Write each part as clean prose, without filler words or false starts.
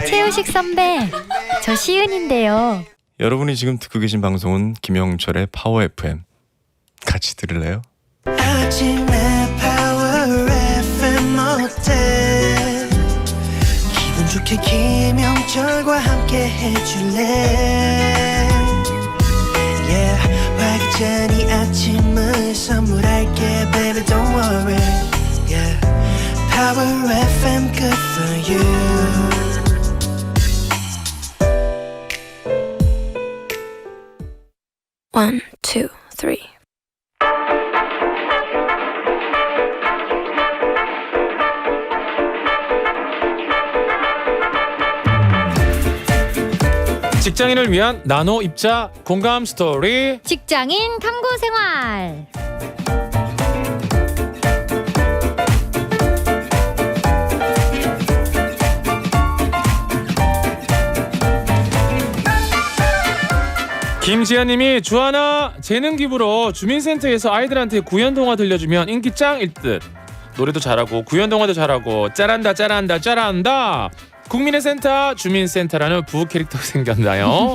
최우식 선배, 저 시은인데요. 여러분이 지금 듣고 계신 방송은 김영철의 파워 FM. 같이 들을래요? 아침에 파워 FM 어때 기분 좋게 김영철과 함께 해줄래 Yeah 활기찬 이 아침을 선물할게 Baby don't worry Yeah Power FM good for you One, two, three 직장인을 위한 나노 입자 공감 스토리. 직장인 탐구 생활. 김지아님이 주하나 재능 기부로 주민센터에서 아이들한테 구연동화 들려주면 인기 짱일 듯. 노래도 잘하고 구연동화도 잘하고 짜란다 짜란다 짜란다. 국민의 센터 주민센터라는 부부 캐릭터 생겼나요?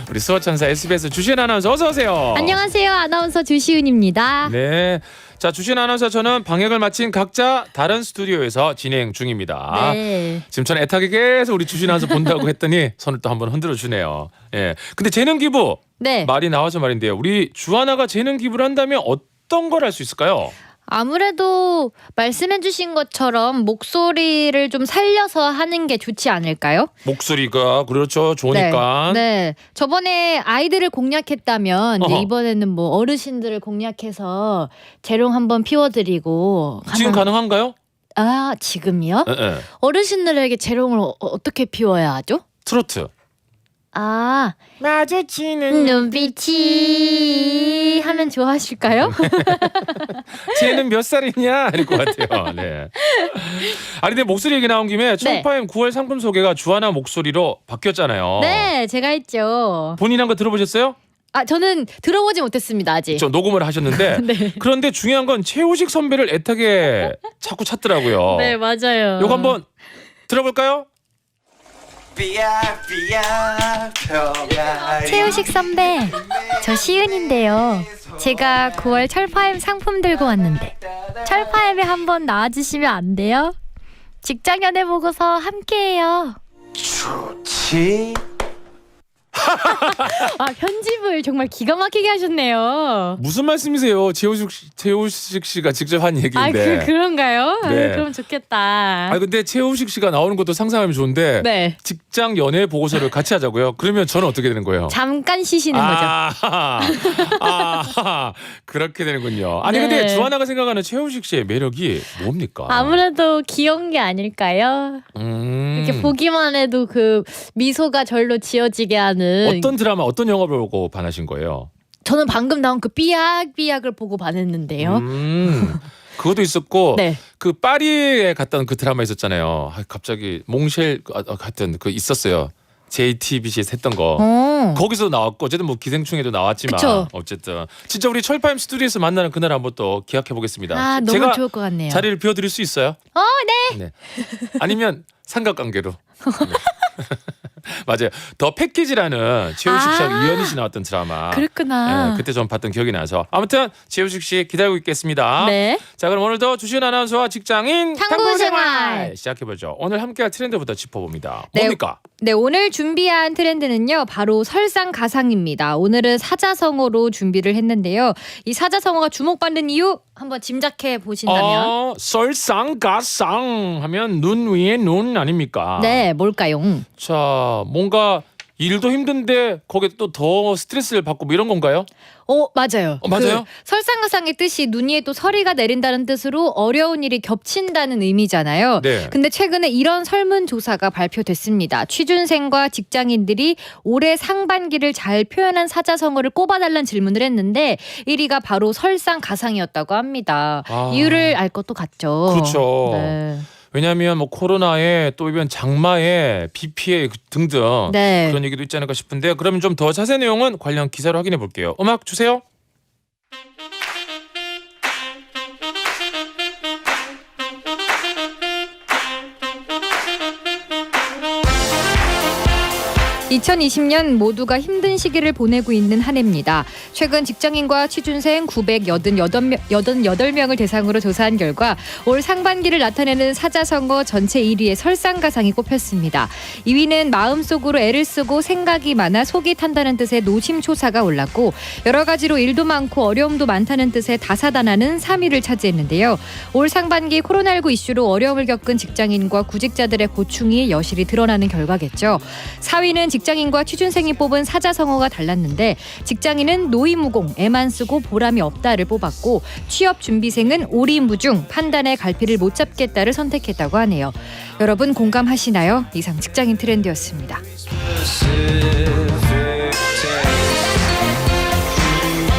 우리 수호천사 SBS 주시은 아나운서 어서 오세요. 안녕하세요. 아나운서 주시은입니다. 네. 자, 주시은 아나운서 저는 방역을 마친 각자 다른 스튜디오에서 진행 중입니다. 네. 지금 저는 애타게 계속 우리 주시은 아나운서 본다고 했더니 손을 또 한번 흔들어 주네요. 예. 근데 재능 기부 네. 말이 나와서 말인데요. 우리 주하나가 재능 기부를 한다면 어떤 걸 할 수 있을까요? 아무래도 말씀해주신 것처럼 목소리를 좀 살려서 하는 게 좋지 않을까요? 목소리가 그렇죠. 좋으니까. 네. 네. 저번에 아이들을 공략했다면 이제 어허. 이번에는 뭐 어르신들을 공략해서 재롱 한번 피워드리고. 지금 가능한가요? 아 지금이요? 예, 예. 어르신들에게 재롱을 어떻게 피워야 하죠? 트로트. 아 마주치는 눈빛이 하면 좋아하실까요? 쟤는 몇 살이냐 할 것 같아요. 네. 아니 근데 목소리 얘기 나온 김에 초파임 9월 상품 소개가 주하나 목소리로 바뀌었잖아요. 네, 제가 했죠. 본인 한 거 들어보셨어요? 아, 저는 들어보지 못했습니다, 아직. 저 녹음을 하셨는데 네. 그런데 중요한 건 최우식 선배를 애타게 자꾸 찾더라고요. 네, 맞아요. 요거 한번 들어볼까요? 최우식 선배, 저 시은인데요. 제가 9월 철파임 상품 들고 왔는데 철파임에 한번 나와주시면 안 돼요? 직장 연애 보고서 함께해요. 좋지 아, 편집을 정말 기가 막히게 하셨네요. 무슨 말씀이세요? 최우식 씨가 직접 한 얘기인데. 아, 그런가요? 네. 아유, 그럼 좋겠다. 아 근데 최우식 씨가 나오는 것도 상상하면 좋은데 네. 직장 연애 보고서를 같이 하자고요. 그러면 저는 어떻게 되는 거예요? 잠깐 쉬시는 거죠. 그렇게 되는군요. 아니 네. 근데 주하나가 생각하는 최우식 씨의 매력이 뭡니까? 아무래도 귀여운 게 아닐까요? 이렇게 보기만 해도 그 미소가 절로 지어지게 하는. 어떤 드라마, 어떤 영화 보고 반하신 거예요? 저는 방금 나온 그 삐약삐약을 보고 반했는데요. 그것도 있었고 네. 그 파리에 갔던 그 드라마 있었잖아요. 아, 갑자기 몽쉘 같은 그 있었어요. JTBC에서 했던 거. 거기서 나왔고 어쨌든 뭐 기생충에도 나왔지만 그쵸. 어쨌든 진짜 우리 철파임 스튜디오에서 만나는 그날 한번 또 기약해 보겠습니다. 아, 너무 제가 좋을 것 같네요. 자리를 비워드릴 수 있어요? 네. 아니면 삼각관계로. 네. 맞아요. 더 패키지라는 최우식 씨하고 이현희 씨 나왔던 드라마. 그랬구나. 네, 그때 좀 봤던 기억이 나서 아무튼 최우식 씨 기다리고 있겠습니다. 네. 자 그럼 오늘도 주시은 아나운서와 직장인 탐구 생활 시작해보죠. 오늘 함께할 트렌드부터 짚어봅니다. 네. 뭡니까? 네, 오늘 준비한 트렌드는요, 바로 설상가상입니다. 오늘은 사자성어로 준비를 했는데요. 이 사자성어가 주목받는 이유 한번 짐작해 보신다면? 설상가상 하면 눈 위에 눈 아닙니까? 네, 뭘까요? 자 뭔가 일도 힘든데 거기에 또 더 스트레스를 받고 뭐 이런 건가요? 맞아요. 맞아요? 그 설상가상의 뜻이 눈 위에 또 서리가 내린다는 뜻으로 어려운 일이 겹친다는 의미잖아요. 네. 근데 최근에 이런 설문조사가 발표됐습니다. 취준생과 직장인들이 올해 상반기를 잘 표현한 사자성어를 꼽아달라는 질문을 했는데 1위가 바로 설상가상이었다고 합니다. 아. 이유를 알 것도 같죠. 그렇죠. 네. 왜냐하면 뭐 코로나에 또 이번 장마에 비 피해 등등 네. 그런 얘기도 있지 않을까 싶은데 그러면 좀 더 자세한 내용은 관련 기사로 확인해 볼게요. 음악 주세요. 2020년 모두가 힘든 시기를 보내고 있는 한 해입니다. 최근 직장인과 취준생 988명을 대상으로 조사한 결과 올 상반기를 나타내는 사자성어 전체 1위에 설상가상이 꼽혔습니다. 2위는 마음속으로 애를 쓰고 생각이 많아 속이 탄다는 뜻의 노심초사가 올랐고 여러 가지로 일도 많고 어려움도 많다는 뜻의 다사다난은 3위를 차지했는데요. 올 상반기 코로나19 이슈로 어려움을 겪은 직장인과 구직자들의 고충이 여실히 드러나는 결과겠죠. 4위는 직장인과 취준생이 뽑은 사자성어가 달랐는데 직장인은 노이무공, 애만 쓰고 보람이 없다를 뽑았고 취업준비생은 오리무중, 판단의 갈피를 못 잡겠다를 선택했다고 하네요. 여러분 공감하시나요? 이상 직장인 트렌드였습니다.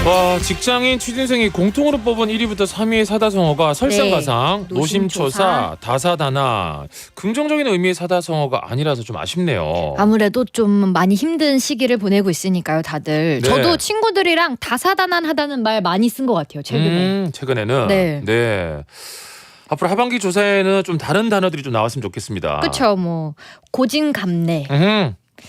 와, 직장인 취준생이 공통으로 뽑은 1위부터 3위의 사자성어가 설상가상, 네, 노심초사, 다사다난. 긍정적인 의미의 사자성어가 아니라서 좀 아쉽네요. 아무래도 좀 많이 힘든 시기를 보내고 있으니까요, 다들. 네. 저도 친구들이랑 다사다난하다는 말 많이 쓴 것 같아요, 최근에. 최근에는. 네. 앞으로 하반기 조사에는 좀 다른 단어들이 좀 나왔으면 좋겠습니다. 그렇죠, 뭐 고진감래,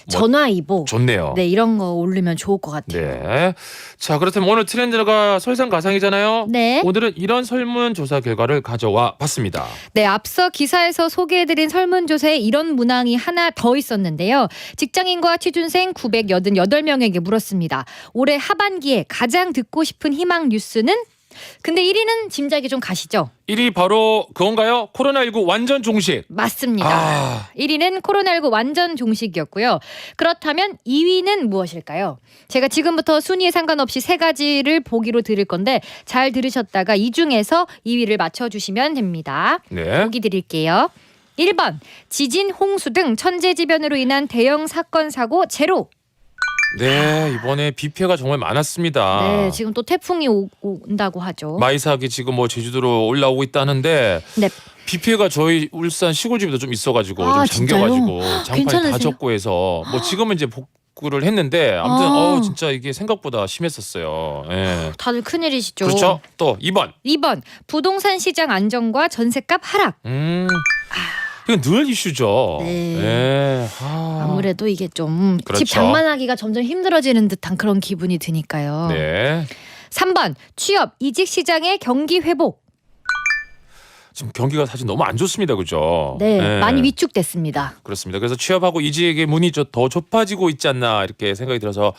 전화위복. 좋네요. 네, 이런 거 오르면 좋을 것 같아요. 네. 자, 그렇다면 오늘 트렌드가 설상가상이잖아요. 네. 오늘은 이런 설문조사 결과를 가져와 봤습니다. 네, 앞서 기사에서 소개해드린 설문조사에 이런 문항이 하나 더 있었는데요. 직장인과 취준생 988명에게 물었습니다. 올해 하반기에 가장 듣고 싶은 희망 뉴스는? 근데 1위는 짐작이 좀 가시죠? 1위 바로 그건가요? 코로나19 완전 종식. 맞습니다. 1위는 코로나19 완전 종식이었고요. 그렇다면 2위는 무엇일까요? 제가 지금부터 순위에 상관없이 세 가지를 보기로 드릴 건데 잘 들으셨다가 이 중에서 2위를 맞춰주시면 됩니다. 네. 보기 드릴게요. 1번 지진, 홍수 등 천재지변으로 인한 대형 사건 사고 제로. 네, 이번에 비 피해가 정말 많았습니다. 네, 지금 또 태풍이 온다고 하죠. 마이삭이 지금 뭐 제주도로 올라오고 있다는데 네. 비 피해가 저희 울산 시골집에도 좀 있어가지고 아, 좀 잠겨가지고 진짜요? 장판이 다 괜찮으세요? 젖고 해서 뭐 지금은 이제 복구를 했는데 아무튼 아. 진짜 이게 생각보다 심했었어요. 예. 다들 큰일이시죠. 그렇죠. 또 2번. 2번 부동산 시장 안정과 전셋값 하락. 이건 늘 이슈죠. 네. 예. 아무래도 이게 좀 집 그렇죠. 장만하기가 점점 힘들어지는 듯한 그런 기분이 드니까요. 네. 3번 취업 이직 시장의 경기 회복. 지금 경기가 사실 너무 안 좋습니다, 그죠? 네, 예. 많이 위축됐습니다. 그렇습니다. 그래서 취업하고 이직의 문이 더 좁아지고 있지 않나 이렇게 생각이 들어서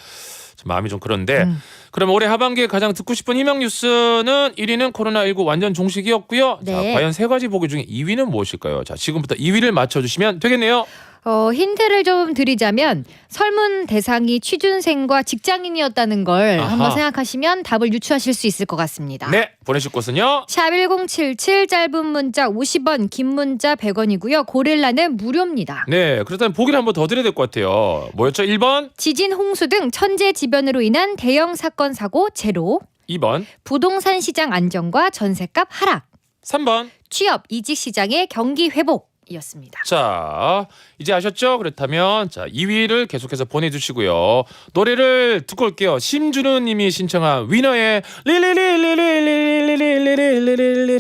좀 마음이 좀 그런데 그럼 올해 하반기에 가장 듣고 싶은 희망 뉴스는 1위는 코로나19 완전 종식이었고요. 네. 자, 과연 세 가지 보기 중에 2위는 무엇일까요? 자, 지금부터 2위를 맞춰주시면 되겠네요. 힌트를 좀 드리자면 설문 대상이 취준생과 직장인이었다는 걸 아하. 한번 생각하시면 답을 유추하실 수 있을 것 같습니다. 네, 보내실 곳은요. 샵 1077 짧은 문자 50원 긴 문자 100원이고요. 고릴라는 무료입니다. 네, 그렇다면 보기를 한번 더 드려야 될 것 같아요. 뭐였죠? 1번, 지진 홍수 등 천재지변으로 인한 대형 사건 사고 제로. 2번, 부동산 시장 안정과 전셋값 하락. 3번. 취업 이직 시장의 경기 회복이었습니다. 자, 이제 아셨죠? 그렇다면 자 2위를 계속해서 보내주시고요. 노래를 듣고 올게요. 심준우 님이 신청한 위너의 리리리리리리리리리리리리리리리.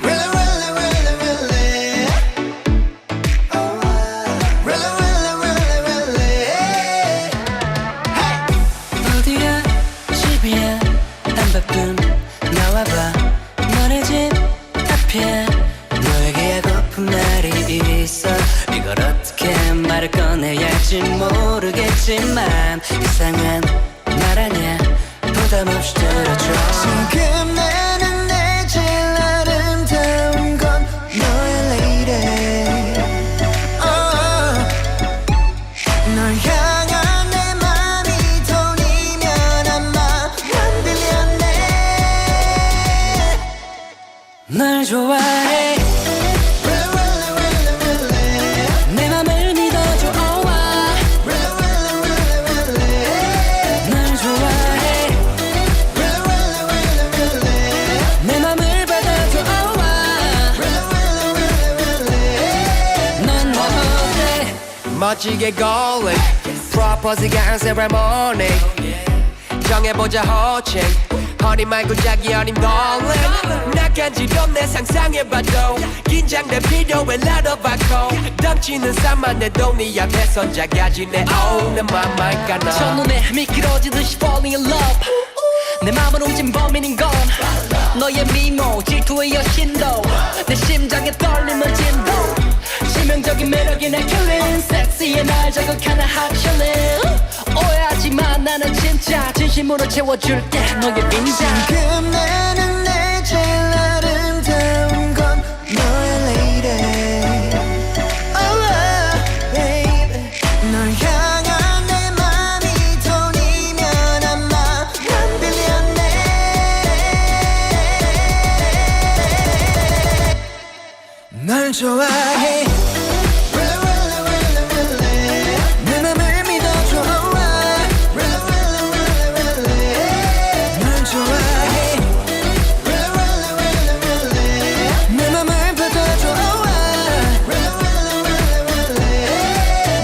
Really, really, really, really. Oh, really, really, really, really. Hey. 어디야 집이야 안 바쁜 나와 봐 너네 집 앞이야 너에게 하고픈 말이 있어 이걸 어떻게 말을 꺼내야 할지 모르겠지만 이상한 말 아냐 부담 없이 들어줘 지금 나는 내 제일 아름다운 건 너의 lady 널 향한 내 맘이 돈이면 아마 난 빌렸네 널 좋아해 Really, really, really, really. 내 맘을 믿어줘 oh, Really, really, really, really. 널 좋아해 Really, really, really, really. 내 맘을 받아줘 oh, Really, really, really, really. 넌 어때 멋지게 going 프로포즈가 한 세레모니 정해보자 호칭 허니 말고 자기 어린 darling 낙한지럼 내 상상해봐도 긴장돼 필요해 lot of alcohol 덤치는 산만해도 네 앞에선 작아지네 oh 내 맘만 가나 첫눈에 미끄러지듯이 falling in love 내 맘을 훔친 범인인 건 너의 미모 질투의 여신도 내 심장의 떨림을 진도 치명적인 매력이 내 killing 섹시해 날 자극하는 hot chillin 오해하지마 나는 진짜 진심으로 채워줄게 너의 빈장 지금 나는 내 제일 아름다운 건 너의 lady oh baby 널 향한 내 맘이 돈이면 아마 난 빌렸네 널 좋아해 내 맘을 믿어줘 널 좋아해 내 맘을 받아줘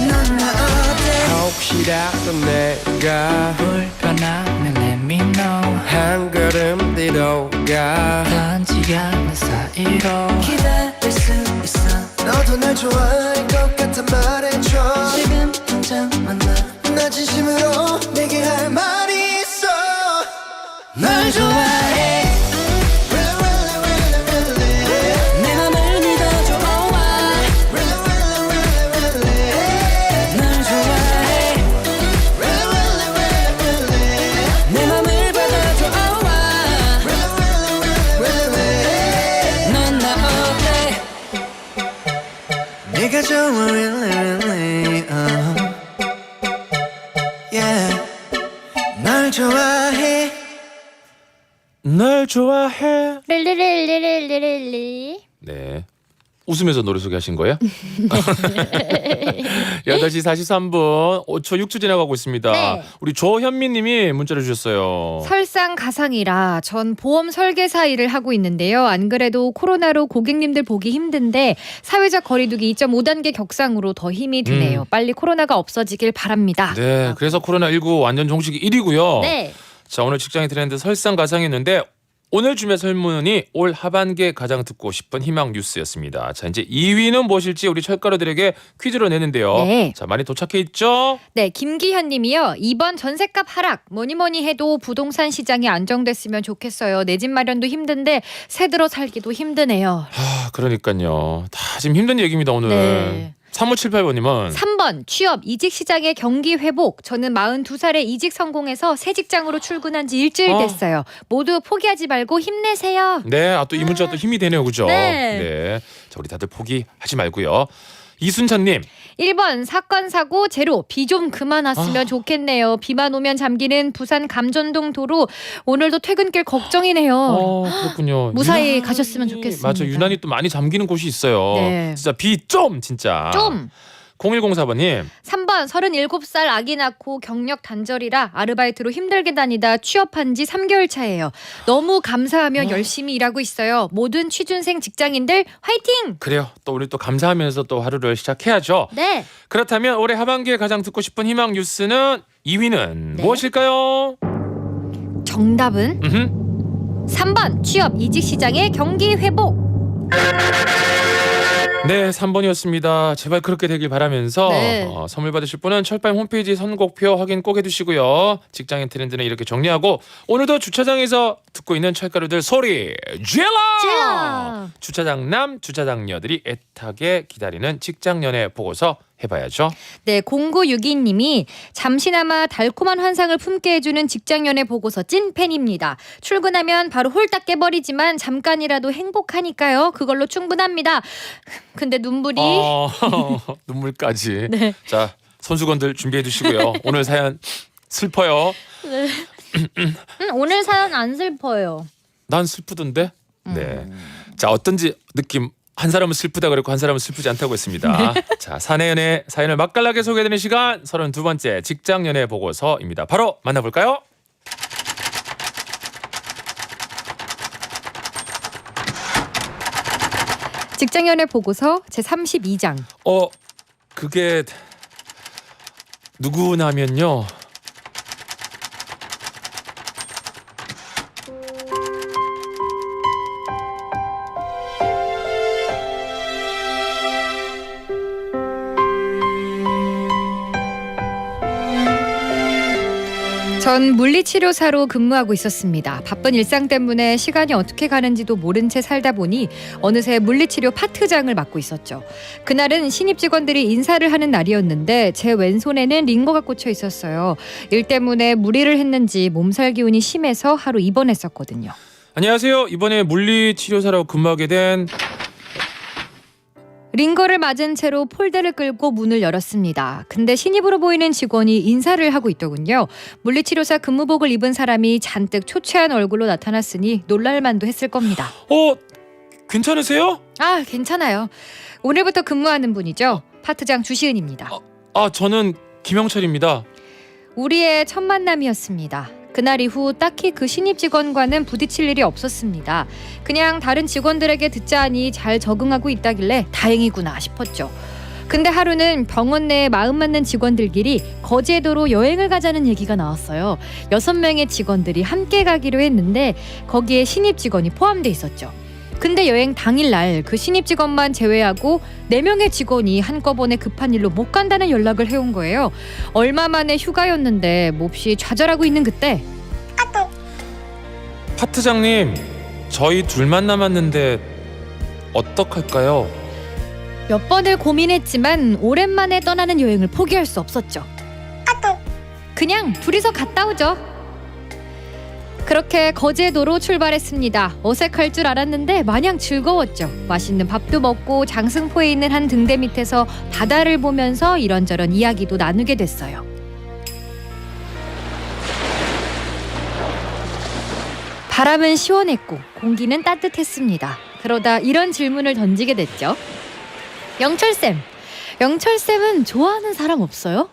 넌 나 어때 혹시라도 내가 불편하면 let me know 한 걸음 뒤로 가 단지 않는 사이로 기다릴 수 있어 너도 날 좋아할 것 같아 말해줘 지금 당장 만나 나 진심으로 내게 할 말이 있어 널 좋아해 내 맘을 믿어줘 널 좋아해 내 맘을 받아줘 넌 나 어때 네가 좋아 really yeah 널 좋아해 널 좋아해. 릴리릴리릴리릴리. 네. 웃으면서 노래 소개하신 거예요? 8시 43분 5초 6초 지나가고 있습니다. 네. 우리 조현민 님이 문자를 주셨어요. 설상가상이라 전 보험 설계사 일을 하고 있는데요. 안 그래도 코로나로 고객님들 보기 힘든데 사회적 거리두기 2.5단계 격상으로 더 힘이 드네요. 빨리 코로나가 없어지길 바랍니다. 네, 그래서 코로나19 완전 종식이 1위고요. 네. 자, 오늘 직장의 트렌드 설상가상이었는데 오늘 준비한 설문이 올 하반기에 가장 듣고 싶은 희망 뉴스였습니다. 자, 이제 2위는 무엇일지 우리 철가루들에게 퀴즈로 내는데요. 네. 자, 많이 도착해 있죠? 네, 김기현 님이요. 이번 전셋값 하락 뭐니 해도 부동산 시장이 안정됐으면 좋겠어요. 내 집 마련도 힘든데 새 들어 살기도 힘드네요. 아, 그러니까요. 다 지금 힘든 얘기입니다, 오늘. 네. 3578번님은 3번 취업 이직 시장의 경기 회복. 저는 42살에 이직 성공해서 새 직장으로 출근한 지 일주일 됐어요. 모두 포기하지 말고 힘내세요. 네, 아, 또 이 문자가 또 힘이 되네요, 그죠? 네. 자, 우리 다들 포기하지 말고요. 이순찬님, 1번 사건 사고 제로. 비 좀 그만 왔으면 좋겠네요. 비만 오면 잠기는 부산 감전동 도로. 오늘도 퇴근길 걱정이네요. 그렇군요. 무사히 유난히- 가셨으면 좋겠습니다. 맞아, 유난히 또 많이 잠기는 곳이 있어요. 네. 진짜 비 좀 진짜. 좀. 0104번님, 3번 37살 아기 낳고 경력 단절이라 아르바이트로 힘들게 다니다 취업한 지 3개월 차예요. 너무 감사하며 열심히 일하고 있어요. 모든 취준생 직장인들 화이팅! 그래요. 또 우리 또 감사하면서 또 하루를 시작해야죠. 네. 그렇다면 올해 하반기에 가장 듣고 싶은 희망 뉴스는 2위는 네. 무엇일까요? 정답은 3번 취업 이직 시장의 경기 회복. 네, 3번이었습니다. 제발 그렇게 되길 바라면서 네. 선물 받으실 분은 철판 홈페이지 선곡표 확인 꼭 해두시고요. 직장인 트렌드는 이렇게 정리하고 오늘도 주차장에서 듣고 있는 철가루들 소리 질러! 질러! 주차장남, 주차장녀들이 애타게 기다리는 직장연애 보고서 해봐야죠. 네, 0962님이 잠시나마 달콤한 환상을 품게 해주는 직장연애 보고서 찐팬입니다. 출근하면 바로 홀딱 깨버리지만 잠깐이라도 행복하니까요. 그걸로 충분합니다. 근데 눈물이 눈물까지. 네. 자, 손수건들 준비해 주시고요. 오늘 사연 슬퍼요. 오늘 사연 안 슬퍼요. 난 슬프던데. 네. 자, 어떤지 느낌. 한 사람은 슬프다 그랬고 한 사람은 슬프지 않다고 했습니다. 자, 사내연애 사연을 맛깔나게 소개해드리는 시간 32번째 직장연애 보고서입니다. 바로 만나볼까요? 직장연애 보고서 제32장. 그게 누구냐면요. 전 물리치료사로 근무하고 있었습니다. 바쁜 일상 때문에 시간이 어떻게 가는지도 모른 채 살다 보니 어느새 물리치료 파트장을 맡고 있었죠. 그날은 신입 직원들이 인사를 하는 날이었는데 제 왼손에는 링거가 꽂혀 있었어요. 일 때문에 무리를 했는지 몸살 기운이 심해서 하루 입원했었거든요. 안녕하세요. 이번에 물리치료사로 근무하게 된 링거를 맞은 채로 폴대를 끌고 문을 열었습니다. 근데 신입으로 보이는 직원이 인사를 하고 있더군요. 물리치료사 근무복을 입은 사람이 잔뜩 초췌한 얼굴로 나타났으니 놀랄만도 했을 겁니다. 괜찮으세요? 아, 괜찮아요. 오늘부터 근무하는 분이죠. 파트장 주시은입니다. 저는 김영철입니다. 우리의 첫 만남이었습니다. 그날 이후 딱히 그 신입 직원과는 부딪힐 일이 없었습니다. 그냥 다른 직원들에게 듣자 하니 잘 적응하고 있다길래 다행이구나 싶었죠. 근데 하루는 병원 내 마음 맞는 직원들끼리 거제도로 여행을 가자는 얘기가 나왔어요. 6명의 직원들이 함께 가기로 했는데 거기에 신입 직원이 포함돼 있었죠. 근데 여행 당일날 그 신입 직원만 제외하고 4명의 직원이 한꺼번에 급한 일로 못 간다는 연락을 해온 거예요. 얼마 만에 휴가였는데 몹시 좌절하고 있는 그때 파트장님, 저희 둘만 남았는데 어떡할까요? 몇 번을 고민했지만 오랜만에 떠나는 여행을 포기할 수 없었죠. 그냥 둘이서 갔다 오죠. 그렇게 거제도로 출발했습니다. 어색할 줄 알았는데 마냥 즐거웠죠. 맛있는 밥도 먹고 장승포에 있는 한 등대 밑에서 바다를 보면서 이런저런 이야기도 나누게 됐어요. 바람은 시원했고 공기는 따뜻했습니다. 그러다 이런 질문을 던지게 됐죠. 영철쌤은 좋아하는 사람 없어요?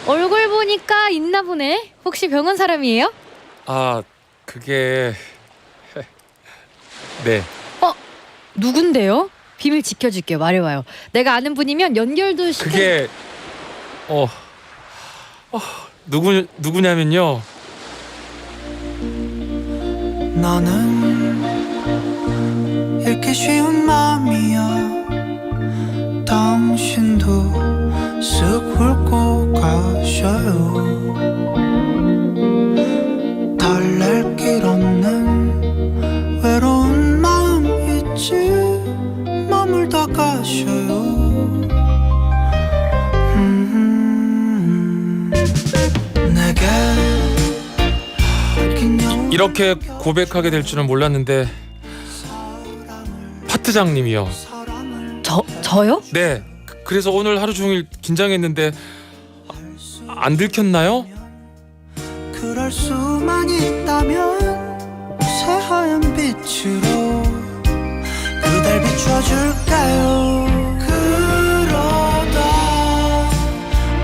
얼굴 보니까 있나 보네. 혹시 병원 사람이에요? 그게... 네. 누군데요? 비밀 지켜줄게. 말해봐요. 내가 아는 분이면 연결도 시켜. 그게... 누구냐면요. 너는 읽기 쉬운 마음이야. 당신도 쓱 훑고 가셔요. 달랠 길 없는 외로운 마음 있지. 머물다 가셔요. 내게 이렇게 고백하게 될 줄은 몰랐는데 파트장님이요. 저요? 네. 그래서 오늘 하루 종일 긴장했는데 안 들켰나요? 그럴 수만 있다면 새하얀 빛으로 그댈 비춰줄까요? 그러다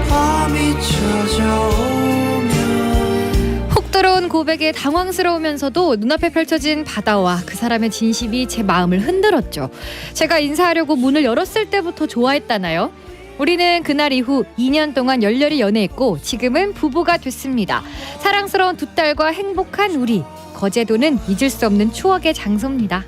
밤이 찾아오면 훅 들어온 고백에 당황스러우면서도 눈앞에 펼쳐진 바다와 그 사람의 진심이 제 마음을 흔들었죠. 제가 인사하려고 문을 열었을 때부터 좋아했다나요? 우리는 그날 이후 2년 동안 열렬히 연애했고 지금은 부부가 됐습니다. 사랑스러운 2딸과 행복한 우리. 거제도는 잊을 수 없는 추억의 장소입니다.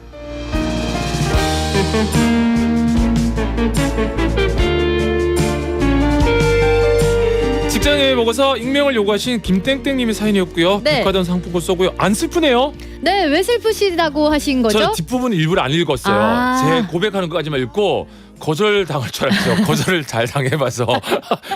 직장에 먹어서 익명을 요구하신 김땡땡님의 사연이었고요. 네. 백화점 상품권 쏘고요. 안 슬프네요. 네, 왜 슬프시다고 하신 거죠? 저는 뒷부분 일부러 안 읽었어요. 제 고백하는 것까지만 읽고 거절 당할 줄 알았죠. 거절을 잘 당해봐서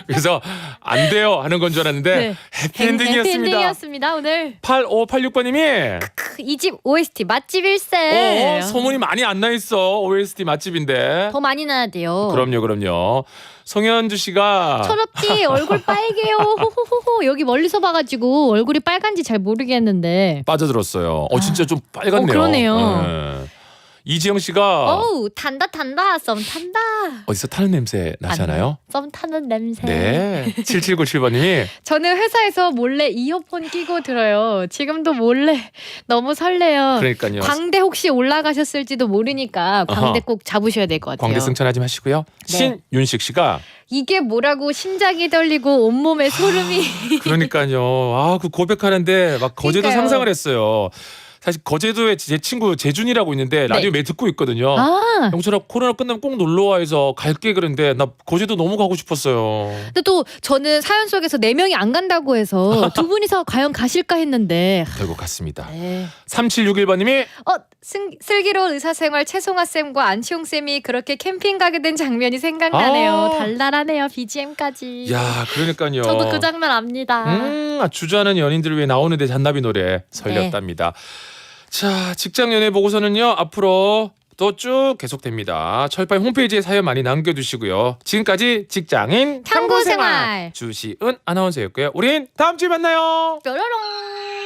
그래서 안 돼요 하는 건 줄 알았는데 네. 해피엔딩이었습니다. 해피엔딩이었습니다. 오늘 8586번님이 이 집 OST 맛집 일세. 소문이 많이 안 나 있어. OST 맛집인데. 더 많이 나야 돼요. 그럼요. 송현주 씨가 철없지 얼굴 빨개요. 호호호호. 여기 멀리서 봐가지고 얼굴이 빨간지 잘 모르겠는데. 빠져들었어요. 진짜 좀 빨갛네요. 그러네요. 네. 이지영 씨가 어우 탄다 썸 탄다. 어디서 타는 냄새 나잖아요. 썸 타는 냄새. 네. 7797번님이 저는 회사에서 몰래 이어폰 끼고 들어요. 지금도 몰래 너무 설레요. 그러니까요. 광대 혹시 올라가셨을지도 모르니까 광대 꼭 잡으셔야 될 것 같아요. 광대 승천하지 마시고요. 네. 신윤식 씨가 이게 뭐라고 심장이 떨리고 온몸에 소름이. 그러니까요. 그 고백하는데 막 거제도 그러니까요. 상상을 했어요. 사실 거제도에 제 친구 재준이라고 있는데 라디오 매일 듣고 있거든요. 아, 영철아 코로나 끝나면 꼭 놀러와 해서 갈게 그랬는데 나 거제도 너무 가고 싶었어요. 근데 또 저는 사연 속에서 4명이 안 간다고 해서 두 분이서 과연 가실까 했는데. 결국 갔습니다. 네. 3761번님이 슬기로운 의사생활 최송아 쌤과 안치홍 쌤이 그렇게 캠핑 가게 된 장면이 생각나네요. 아. 달달하네요. BGM까지. 야 그러니까요. 저도 그 장면 압니다. 주저하는 연인들을 위해 나오는데 잔나비 노래 설렸답니다. 자 직장 연애 보고서는요 앞으로 또 쭉 계속됩니다. 철파의 홈페이지에 사연 많이 남겨두시고요. 지금까지 직장인 탐구생활 주시은 아나운서였고요. 우린 다음 주에 만나요. 뾰로롱.